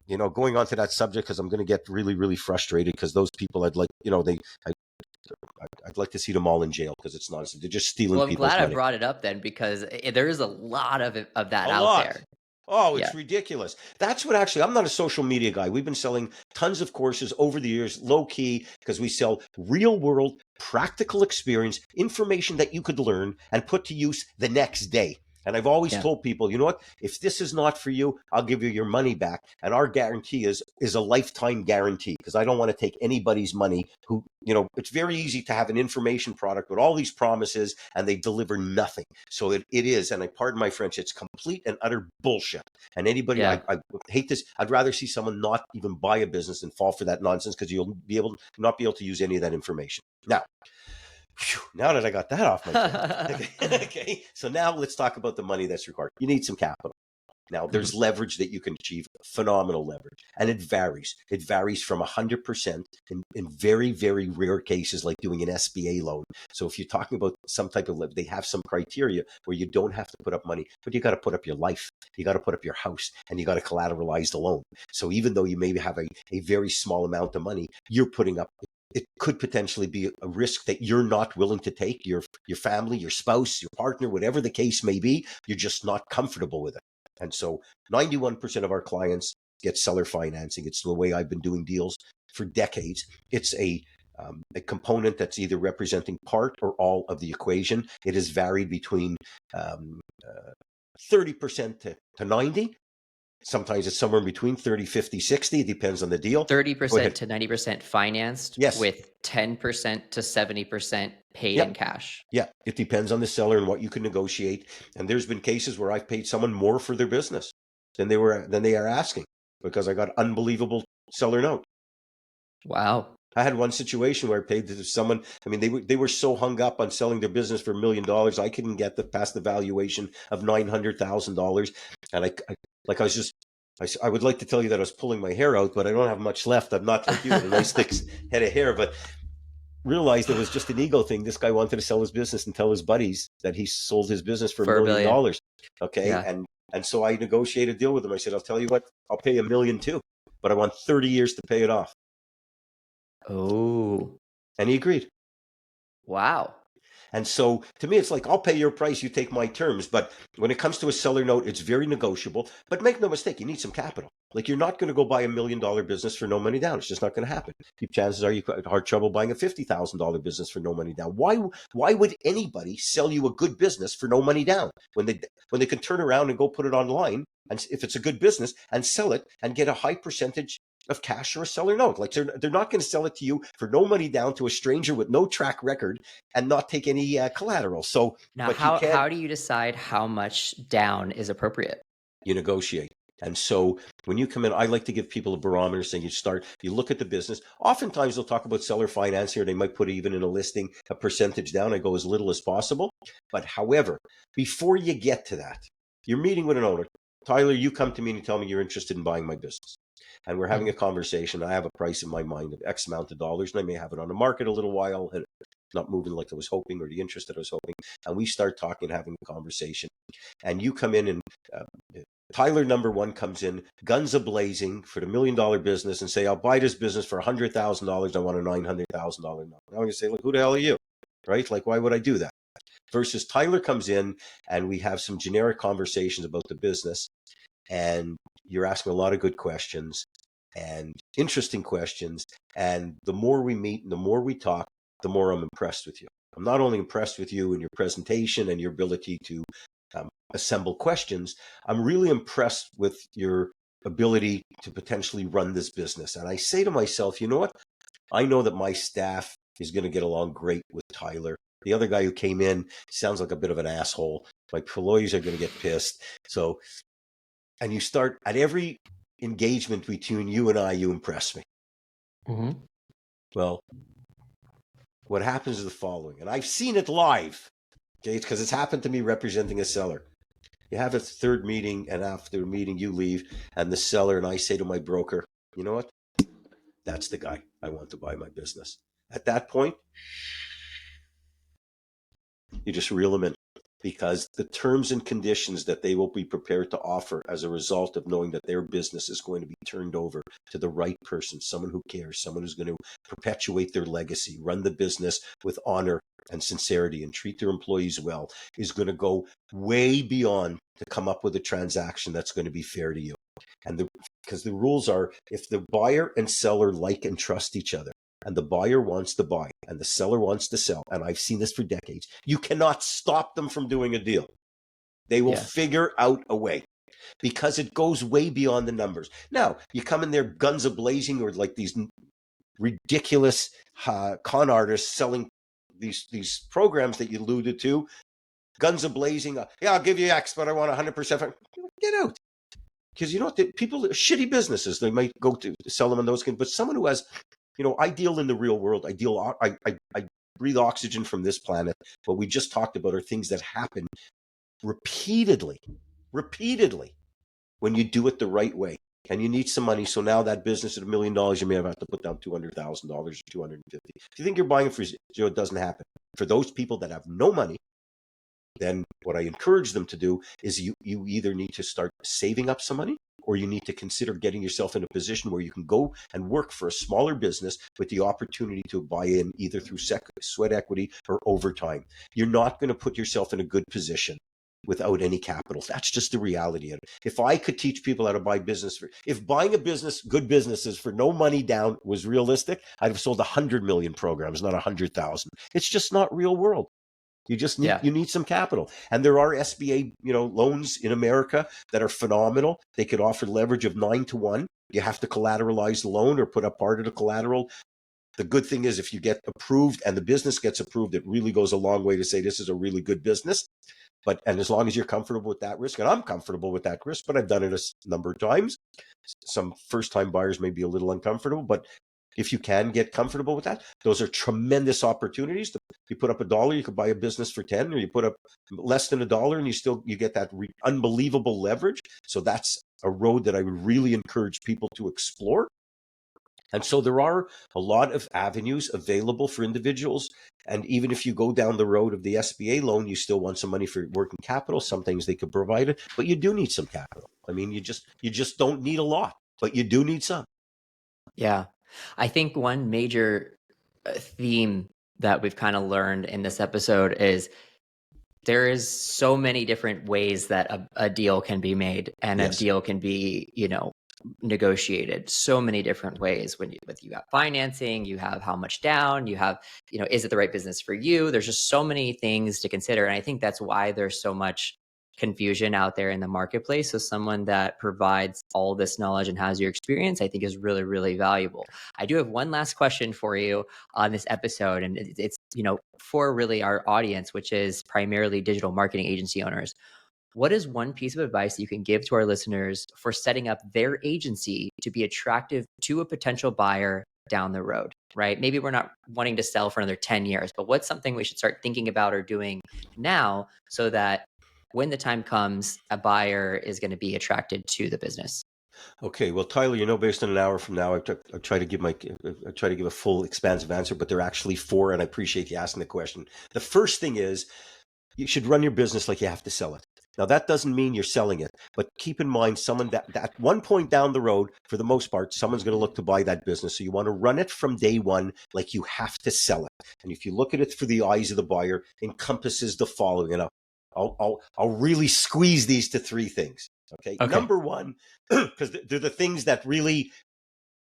going on to that subject, because I'm going to get really, really frustrated, because those people I'd like to see them all in jail, because it's nonsense. They're just stealing people's money. Well, I'm glad I brought it up then, because there is a lot of that out there. Oh, it's ridiculous. That's what I'm not a social media guy. We've been selling tons of courses over the years, low key, because we sell real world, practical experience, information that you could learn and put to use the next day. And I've always told people, you know what, if this is not for you, I'll give you your money back. And our guarantee is a lifetime guarantee, because I don't want to take anybody's money who, it's very easy to have an information product with all these promises and they deliver nothing. So it is, and I pardon my French, it's complete and utter bullshit. And anybody, I hate this. I'd rather see someone not even buy a business and fall for that nonsense, because you'll not be able to use any of that information. Now that I got that off my chest, okay. So now let's talk about the money that's required. You need some capital. Now there's leverage that you can achieve, phenomenal leverage, and it varies. It varies from 100% in very, very rare cases, like doing an SBA loan. So if you're talking about some type of, they have some criteria where you don't have to put up money, but you got to put up your life, you got to put up your house, and you got to collateralize the loan. So even though you maybe have a very small amount of money, you're putting up. It could potentially be a risk that you're not willing to take. Your family, your spouse, your partner, whatever the case may be, you're just not comfortable with it. And so 91% of our clients get seller financing. It's the way I've been doing deals for decades. It's a component that's either representing part or all of the equation. It has varied between 30% to 90%. Sometimes it's somewhere in between 30, 50, 60. It depends on the deal. 30% to 90% financed, yes, with 10% to 70% paid in cash. Yeah, it depends on the seller and what you can negotiate. And there's been cases where I've paid someone more for their business than they are asking, because I got unbelievable seller note. Wow. I had one situation where I paid to someone. I mean, they were so hung up on selling their business for $1 million, I couldn't get past the valuation of $900,000. And I would like to tell you that I was pulling my hair out, but I don't have much left. I'm not like you with a nice thick head of hair, but realized it was just an ego thing. This guy wanted to sell his business and tell his buddies that he sold his business for $1 million. Okay. Yeah. And so I negotiated a deal with him. I said, I'll tell you what, I'll pay $1 million too, but I want 30 years to pay it off. Oh. And he agreed. Wow. And so to me, it's like, I'll pay your price, you take my terms. But when it comes to a seller note, it's very negotiable. But make no mistake, you need some capital. Like, you're not going to go buy $1 million business for no money down. It's just not going to happen. Chances are you have hard trouble buying a $50,000 business for no money down. Why would anybody sell you a good business for no money down when they can turn around and go put it online, and if it's a good business, and sell it and get a high percentage of cash or a seller note? Like, they're not going to sell it to you for no money down to a stranger with no track record and not take any collateral. So now, how do you decide how much down is appropriate? You negotiate. And so when you come in, I like to give people a barometer saying you look at the business. Oftentimes they'll talk about seller financing, or they might put even in a listing a percentage down. I go as little as possible. But however, before you get to that, you're meeting with an owner. Tyler, you come to me and you tell me you're interested in buying my business. And we're having a conversation. I have a price in my mind of X amount of dollars, and I may have it on the market a little while and not moving like I was hoping, or the interest that I was hoping. And we start talking, having a conversation. And you come in, and Tyler number one comes in, guns a-blazing for the $1 million business, and say, I'll buy this business for $100,000. I want a $900,000 note. I'm going to say, look, who the hell are you? Right? Like, why would I do that? Versus Tyler comes in, and we have some generic conversations about the business, and you're asking a lot of good questions and interesting questions. And the more we meet and the more we talk, the more I'm impressed with you. I'm not only impressed with you and your presentation and your ability to assemble questions. I'm really impressed with your ability to potentially run this business. And I say to myself, you know what? I know that my staff is going to get along great with Tyler. The other guy who came in sounds like a bit of an asshole. My employees are going to get pissed. So, and you start at every engagement between you and I, you impress me. Mm-hmm. Well, what happens is the following, and I've seen it live, okay? It's because it's happened to me representing a seller. You have a third meeting, and after the meeting, you leave, and the seller, and I say to my broker, you know what? That's the guy I want to buy my business. At that point, you just reel them in, because the terms and conditions that they will be prepared to offer as a result of knowing that their business is going to be turned over to the right person, someone who cares, someone who's going to perpetuate their legacy, run the business with honor and sincerity, and treat their employees well, is going to go way beyond to come up with a transaction that's going to be fair to you. And because the rules are, if the buyer and seller like and trust each other, and the buyer wants to buy and the seller wants to sell, and I've seen this for decades, you cannot stop them from doing a deal. They will figure out a way, because it goes way beyond the numbers. Now, you come in there guns a-blazing, or like these ridiculous con artists selling these programs that you alluded to, guns a-blazing. Yeah, I'll give you X, but I want 100%. Get out. Because you know what? People, shitty businesses, they might go to sell them on those, but someone who has, I deal in the real world. I breathe oxygen from this planet. What we just talked about are things that happen repeatedly when you do it the right way. And you need some money. So now that business at $1 million, you may have to put down $200,000 or $250,000. If you think you're buying it for zero, it doesn't happen. For those people that have no money, then what I encourage them to do is you either need to start saving up some money, or you need to consider getting yourself in a position where you can go and work for a smaller business with the opportunity to buy in either through sweat equity or overtime. You're not going to put yourself in a good position without any capital. That's just the reality of it. If I could teach people how to buy business, if buying a business, good businesses for no money down was realistic, I'd have sold 100 million programs, not 100,000. It's just not real world. You just need you need some capital. And there are SBA, loans in America that are phenomenal. They could offer leverage of 9 to 1. You have to collateralize the loan or put up part of the collateral. The good thing is, if you get approved and the business gets approved, it really goes a long way to say this is a really good business. And as long as you're comfortable with that risk, and I'm comfortable with that risk, but I've done it a number of times. Some first-time buyers may be a little uncomfortable, but if you can get comfortable with that, those are tremendous opportunities. You put up $1, you could buy a business for 10, or you put up less than $1 and you get that unbelievable leverage. So that's a road that I would really encourage people to explore. And so there are a lot of avenues available for individuals. And even if you go down the road of the SBA loan, you still want some money for working capital. Some things they could provide it, but you do need some capital. I mean, you just don't need a lot, but you do need some. Yeah. I think one major theme that we've kind of learned in this episode is there is so many different ways that a deal can be made, and a deal can be, negotiated so many different ways. When you got financing, you have how much down, you have, is it the right business for you? There's just so many things to consider. And I think that's why there's so much confusion out there in the marketplace. So someone that provides all this knowledge and has your experience, I think is really, really valuable. I do have one last question for you on this episode. And it's, for really our audience, which is primarily digital marketing agency owners. What is one piece of advice you can give to our listeners for setting up their agency to be attractive to a potential buyer down the road, right? Maybe we're not wanting to sell for another 10 years, but what's something we should start thinking about or doing now so that when the time comes, a buyer is going to be attracted to the business? Okay, well, Tyler, based on an hour from now, I try to give a full, expansive answer, but there are actually 4, and I appreciate you asking the question. The first thing is, you should run your business like you have to sell it. Now, that doesn't mean you're selling it, but keep in mind someone that at one point down the road, for the most part, someone's going to look to buy that business. So you want to run it from day one like you have to sell it. And if you look at it through the eyes of the buyer, encompasses the following. And I'll really squeeze these to 3 things. Okay. Number 1, because they're the things that really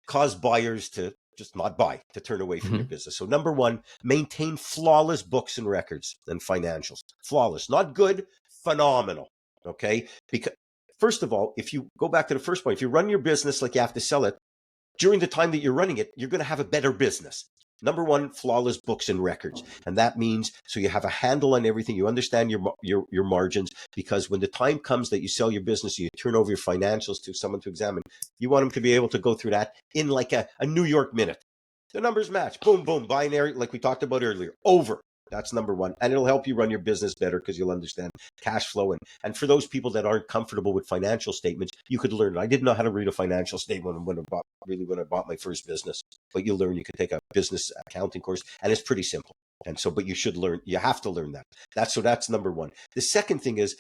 cause buyers to just not buy, to turn away from your business. So number 1, maintain flawless books and records and financials. Flawless, not good, phenomenal. Okay. Because first of all, if you go back to the first point, if you run your business like you have to sell it, during the time that you're running it, you're going to have a better business. Number one, flawless books and records. And that means, so you have a handle on everything. You understand your margins, because when the time comes that you sell your business, you turn over your financials to someone to examine, you want them to be able to go through that in like a New York minute. The numbers match. Boom, boom, binary, like we talked about earlier. Over. That's number one. And it'll help you run your business better because you'll understand cash flow. And for those people that aren't comfortable with financial statements, you could learn. I didn't know how to read a financial statement when I bought my first business. But you learn. You can take a business accounting course, and it's pretty simple. And so, but you should learn. You have to learn that. That's number one. The second thing is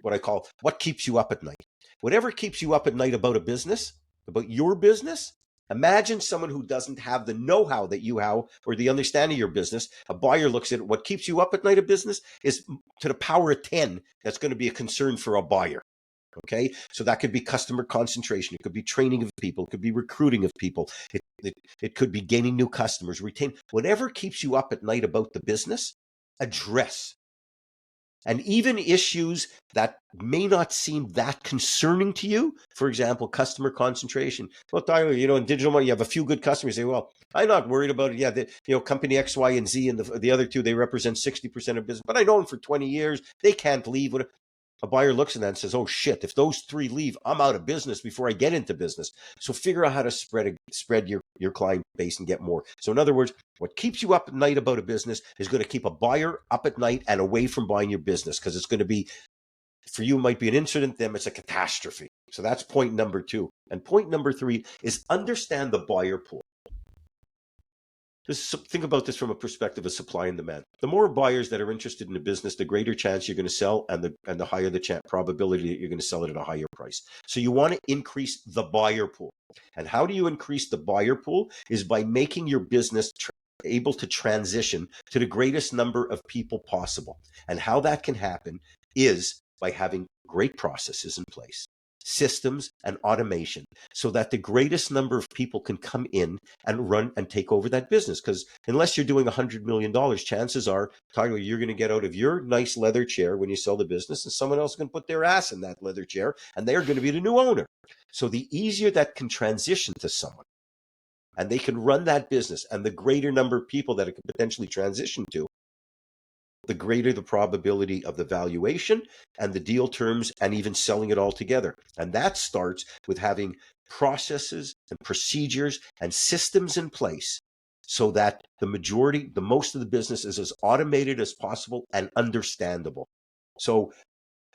what I call what keeps you up at night. Whatever keeps you up at night about a business, about your business. Imagine someone who doesn't have the know-how that you have or the understanding of your business. A buyer looks at it. What keeps you up at night of business is to the power of 10. That's going to be a concern for a buyer. Okay. So that could be customer concentration. It could be training of people. It could be recruiting of people. It could be gaining new customers, retain whatever keeps you up at night about the business, address. And even issues that may not seem that concerning to you, for example, customer concentration. Well, Tyler, in digital money, you have a few good customers. You say, well, I'm not worried about it. Yeah, company X, Y, and Z, and the other two, they represent 60% of business. But I know them for 20 years. They can't leave. A buyer looks at that and says, oh, shit, if those three leave, I'm out of business before I get into business. So figure out how to spread your client base and get more. So in other words, what keeps you up at night about a business is going to keep a buyer up at night and away from buying your business, because it's going to be, for you, it might be an incident, them it's a catastrophe. So that's point number two. And point number three is understand the buyer pool. Think about this from a perspective of supply and demand. The more buyers that are interested in the business, the greater chance you're going to sell, and the higher the probability that you're going to sell it at a higher price. So you want to increase the buyer pool. And how do you increase the buyer pool? Is by making your business able to transition to the greatest number of people possible. And how that can happen is by having great processes in place, systems and automation, so that the greatest number of people can come in and run and take over that business. Because unless you're doing $100 million, chances are, Tyler, you're going to get out of your nice leather chair when you sell the business, and someone else is going to put their ass in that leather chair, and they're going to be the new owner. So the easier that can transition to someone, and they can run that business, and the greater number of people that it can potentially transition to, the greater the probability of the valuation and the deal terms and even selling it all together. And that starts with having processes and procedures and systems in place so that the most of the business is as automated as possible and understandable. So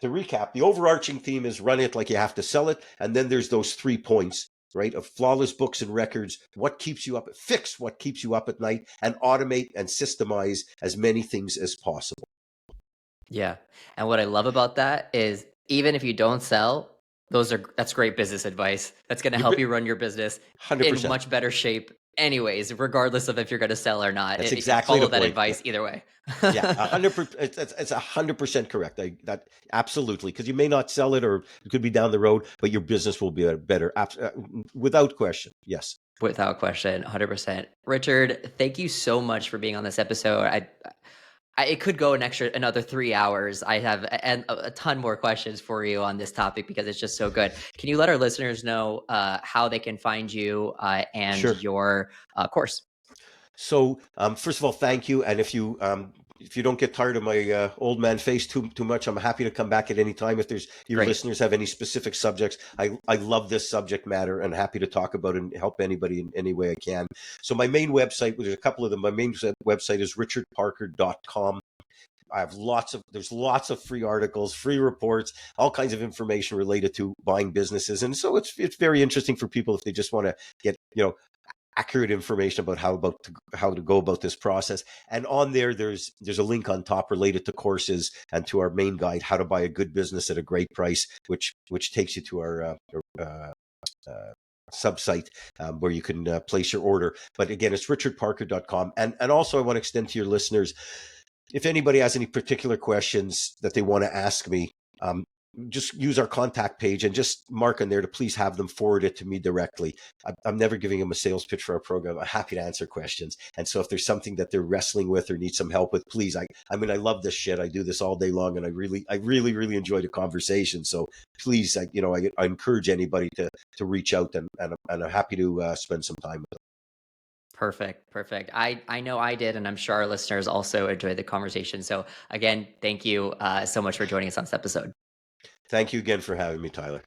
to recap, the overarching theme is run it like you have to sell it. And then there's those 3 points, right, of flawless books and records, fix what keeps you up at night, and automate and systemize as many things as possible. Yeah. And what I love about that is, even if you don't sell, that's great business advice. That's going to help you run your business 100%. In much better shape anyways, regardless of if you're going to sell or not. That's exactly follow that advice either way. Yeah, 100%. It's 100% correct. That absolutely, because you may not sell it, or it could be down the road, but your business will be better, without question. Yes, without question, 100%. Richard, thank you so much for being on this episode. It could go another 3 hours. I have a ton more questions for you on this topic because it's just so good. Can you let our listeners know how they can find you and Sure. your course? So first of all, thank you. And if you don't get tired of my old man face too much, I'm happy to come back at any time. If your Great. Listeners have any specific subjects, I love this subject matter and happy to talk about it and help anybody in any way I can. So my main website, there's a couple of them. My main website is richardparker.com. I have lots of free articles, free reports, all kinds of information related to buying businesses. And so it's very interesting for people if they just want to get, accurate information about how to go about this process. And on there's a link on top related to courses and to our main guide, how to buy a good business at a great price, which takes you to our subsite where you can place your order. But again, it's richardparker.com. And also I want to extend to your listeners, if anybody has any particular questions that they want to ask me, just use our contact page and just mark on there to please have them forward it to me directly. I'm never giving them a sales pitch for our program. I'm happy to answer questions. And so if there's something that they're wrestling with or need some help with, please, I mean, I love this shit. I do this all day long, and I really enjoy the conversation. So please, I encourage anybody to reach out, and I'm happy to spend some time with them. Perfect. I know I did, and I'm sure our listeners also enjoyed the conversation. So again, thank you so much for joining us on this episode. Thank you again for having me, Tyler.